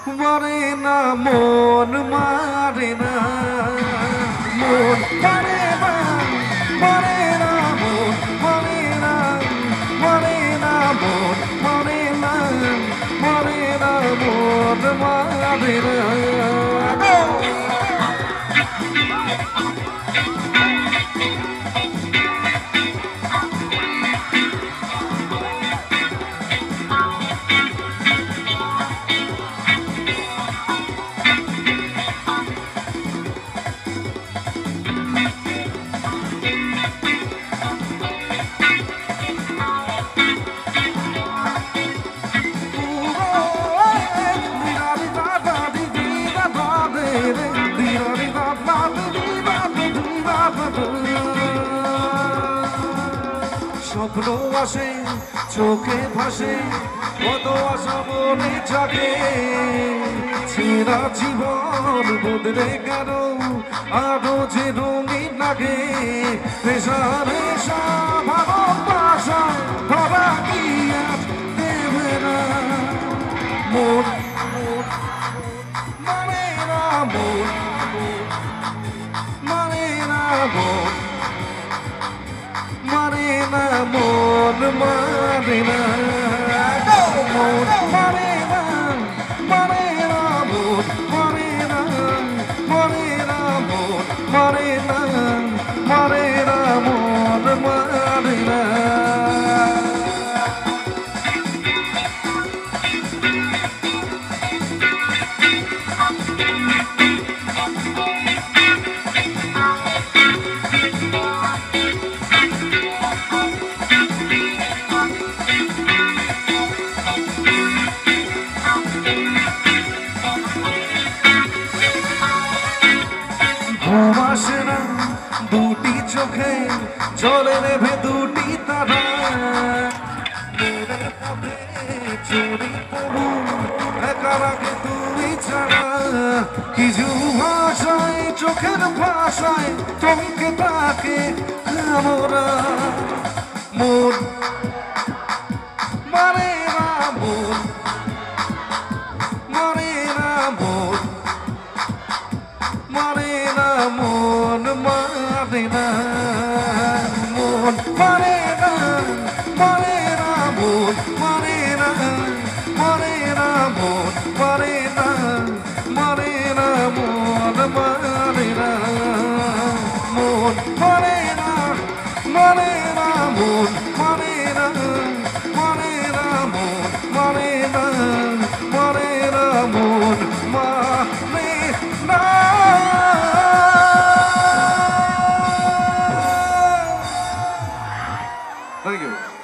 Marina mon Marina mon Marina Marina mon Marina Marina mon Marina Marina mon Marina স্বপ্ন আসে চোখে ভাসে কত আশা মনে জাগে ছেঁড়া জীবন বদলে গেল আরো যে রঙিন লাগে পেশা রেশা ভালোবাসা ধরা কি আর দেবে না মন মানে না মন মানে না মন Marina, mon Marina, mon Marina, Marina, mon Marina, Marina, mon Marina, Marina, mon Marina. ঘুমাসে না দুটি চোখে চলে নেভে দুটি তারা মনের পথে চুরি পড়ু একা রাখে তুমি ছাড়া কিছু ভাষায় চোখের ভাষায় চমকে থাকে আমরা মন মানে না মন মানে না মন Marina, mon Marina, mon Marina, Marina, mon Marina, Marina, mon Marina, Marina, mon Marina, mon Marina, Marina, mon Marina, Marina, mon Marina, Marina, mon Marina. Thank you.